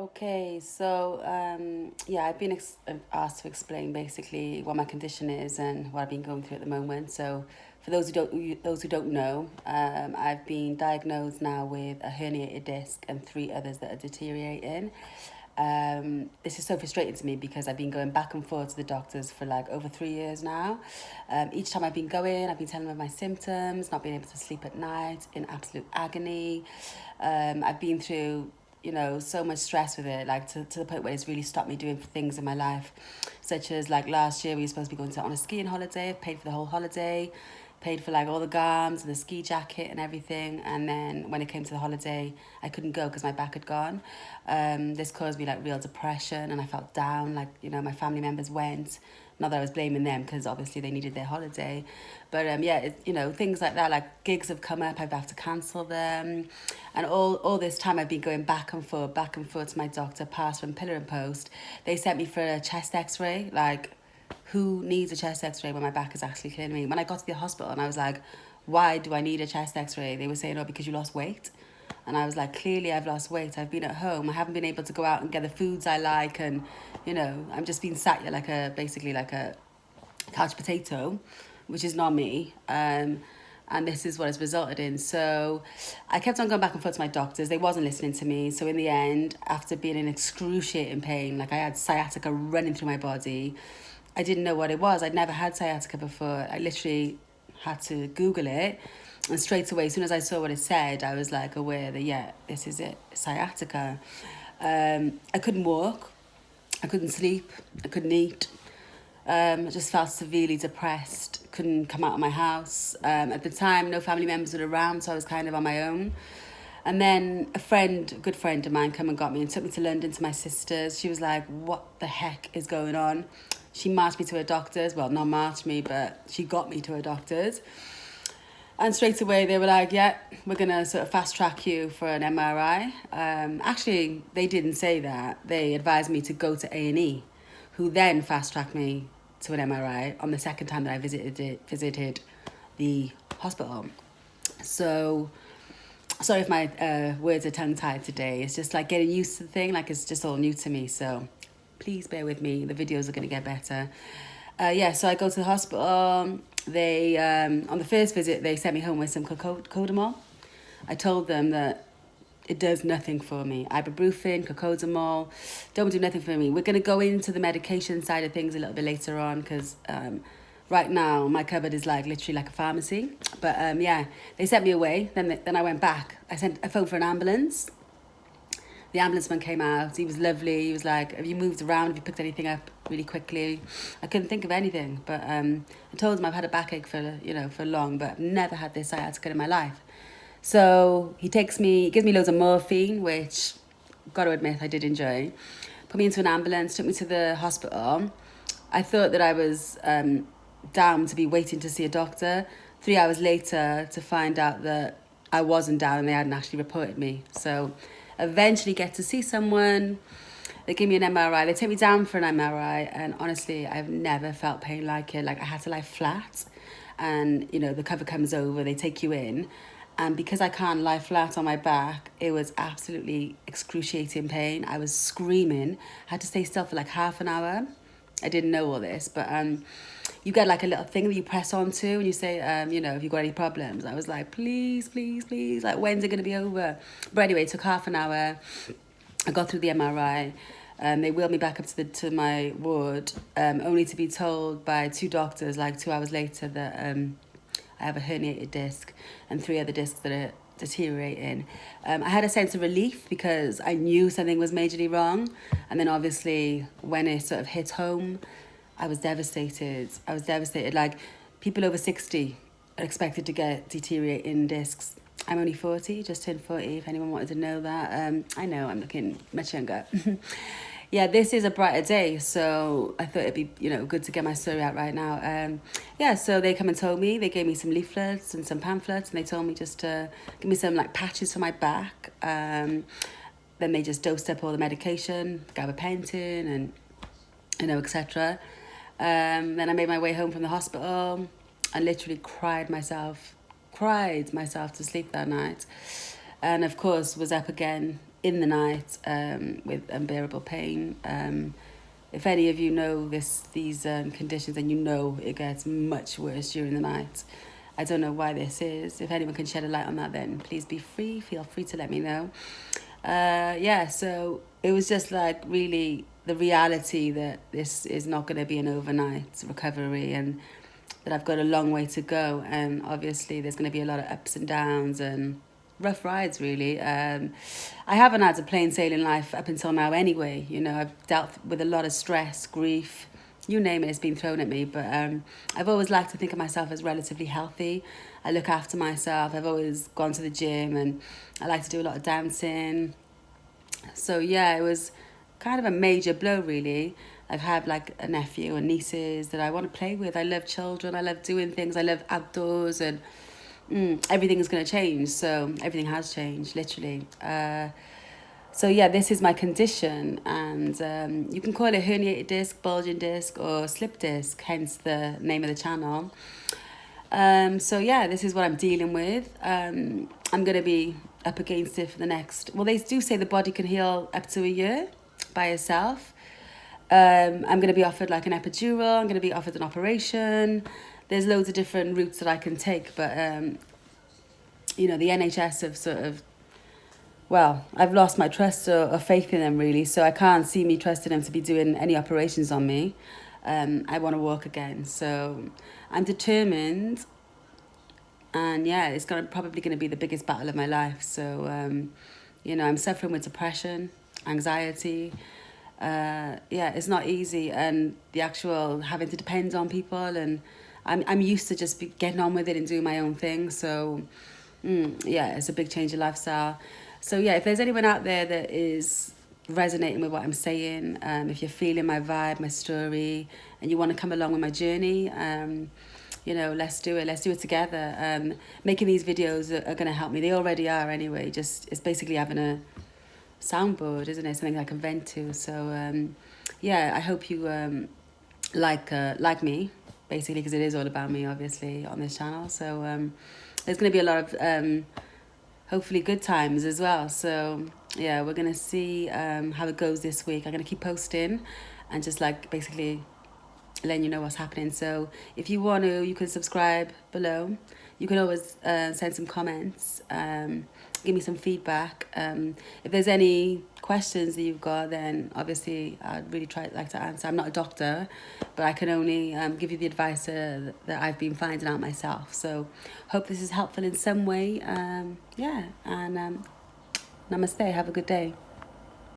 Okay, so yeah, I've been asked to explain basically what my condition is and what I've been going through at the moment. So, for those who don't know, I've been diagnosed now with a herniated disc and three others that are deteriorating. This is so frustrating to me because I've been going back and forth to the doctors for like over 3 years now. Each time I've been going, I've been telling them my symptoms, not being able to sleep at night, in absolute agony. I've been through so much stress with it, like to the point where it's really stopped me doing things in my life, such as like last year we were supposed to be going on a skiing holiday. I've paid for the whole holiday, paid for like all the garms and the ski jacket and everything, and then when it came to the holiday I couldn't go because my back had gone. This caused me like real depression and I felt down, like my family members went, not that I was blaming them because obviously they needed their holiday, but yeah, things like that, like gigs have come up, I've had to cancel them, and all this time I've been going back and forth to my doctor, passed from pillar and post. They sent me for a chest X-ray. Like, who needs a chest X-ray when my back is actually killing me? When I got to the hospital and I was like, why do I need a chest X-ray? They were saying, oh, because you lost weight. And I was like, clearly I've lost weight. I've been at home. I haven't been able to go out and get the foods I like. And, I'm just being sat here basically like a couch potato, which is not me. And this is what it's resulted in. So I kept on going back and forth to my doctors. They wasn't listening to me. So in the end, after being in excruciating pain, like I had sciatica running through my body, I didn't know what it was. I'd never had sciatica before. I literally had to Google it. And straight away, as soon as I saw what it said, I was like aware that, yeah, this is it, sciatica. I couldn't walk. I couldn't sleep. I couldn't eat. I just felt severely depressed, couldn't come out of my house. At the time, no family members were around, so I was kind of on my own. And then a good friend of mine, came and got me and took me to London to my sister's. She was like, what the heck is going on? She marched me to a doctor's. Well, not marched me, but she got me to a doctor's. And straight away they were like, yeah, we're going to sort of fast track you for an MRI. Actually, they didn't say that. They advised me to go to A&E, who then fast tracked me to an MRI on the second time that I visited the hospital. So, sorry if my words are tongue-tied today. It's just like getting used to the thing, like it's just all new to me. So please bear with me. The videos are going to get better. Yeah, so I go to the hospital. They, on the first visit, they sent me home with some cocodamol. I told them that it does nothing for me. Ibuprofen, cocodamol, don't do nothing for me. We're going to go into the medication side of things a little bit later on because right now my cupboard is like literally like a pharmacy. But yeah, they sent me away. Then I went back. I phoned for an ambulance. The ambulance man came out. He was lovely. He was like, have you moved around? Have you picked anything up really quickly? I couldn't think of anything. But I told him I've had a backache for long, but I've never had this sciatica in my life. So he gives me loads of morphine, which, got to admit, I did enjoy. Put me into an ambulance, took me to the hospital. I thought that I was down to be waiting to see a doctor. 3 hours later, to find out that I wasn't down and they hadn't actually reported me. So eventually get to see someone. They give me an MRI. They take me down for an MRI, and honestly, I've never felt pain like it. Like I had to lie flat, and the cover comes over. They take you in, and because I can't lie flat on my back, it was absolutely excruciating pain. I was screaming. I had to stay still for like half an hour. I didn't know all this, but you get like a little thing that you press onto and you say, have you got any problems? I was like, please, please, please, like, when's it going to be over? But anyway, it took half an hour. I got through the MRI. They wheeled me back up to my ward, only to be told by two doctors, like 2 hours later, that I have a herniated disc and three other discs that are deteriorating. I had a sense of relief because I knew something was majorly wrong. And then obviously when it sort of hit home, I was devastated. Like, people over 60 are expected to get deteriorating discs. I'm only 40, just turned 40, if anyone wanted to know that. I know, I'm looking much younger. Yeah, this is a brighter day, so I thought it'd be, good to get my story out right now. Yeah, so they come and told me, they gave me some leaflets and some pamphlets, and they told me just to give me some, like, patches for my back. Then they just dosed up all the medication, gabapentin, and, etc. Then I made my way home from the hospital and literally cried myself to sleep that night. And of course was up again in the night with unbearable pain. If any of you know these conditions, and you know it gets much worse during the night. I don't know why this is. If anyone can shed a light on that, then please feel free to let me know. Yeah, so it was just like really the reality that this is not going to be an overnight recovery, and that I've got a long way to go. And obviously there's going to be a lot of ups and downs and rough rides, really. I haven't had a plain sailing life up until now anyway. You know, I've dealt with a lot of stress, grief, you name it, it's been thrown at me. But I've always liked to think of myself as relatively healthy. I look after myself. I've always gone to the gym, and I like to do a lot of dancing. So yeah, it was kind of a major blow, really. I have like a nephew and nieces that I want to play with. I love children. I love doing things. I love outdoors, and everything is going to change. So everything has changed, literally. So yeah, this is my condition, and you can call it herniated disc, bulging disc, or slip disc, hence the name of the channel. So yeah, this is what I'm dealing with. I'm going to be up against it for the next... Well, they do say the body can heal up to a year by itself. I'm going to be offered like an epidural. I'm going to be offered an operation. There's loads of different routes that I can take, but you know, the NHS have sort of... Well, I've lost my trust or faith in them, really, so I can't see me trusting them to be doing any operations on me. I want to walk again, so I'm determined, and yeah, it's probably going to be the biggest battle of my life. So, you know, I'm suffering with depression, anxiety. Yeah, it's not easy, and the actual having to depend on people, and I'm used to just getting on with it and doing my own thing. So, yeah, it's a big change of lifestyle. So yeah, if there's anyone out there that is resonating with what I'm saying, if you're feeling my vibe, my story, and you want to come along with my journey, you know, let's do it. Let's do it together. Making these videos are going to help me. They already are anyway. It's basically having a soundboard, isn't it? Something I can vent to. So yeah, I hope you like me, basically, because it is all about me, obviously, on this channel. So there's going to be a lot of hopefully good times as well. So yeah, we're gonna see how it goes this week. I'm gonna keep posting and just like basically letting you know what's happening. So if you want to, you can subscribe below. You can always send some comments, give me some feedback. If there's any questions that you've got, then obviously I'd really like to answer. I'm not a doctor, but I can only give you the advice that I've been finding out myself. So hope this is helpful in some way. Yeah, and namaste. Have a good day.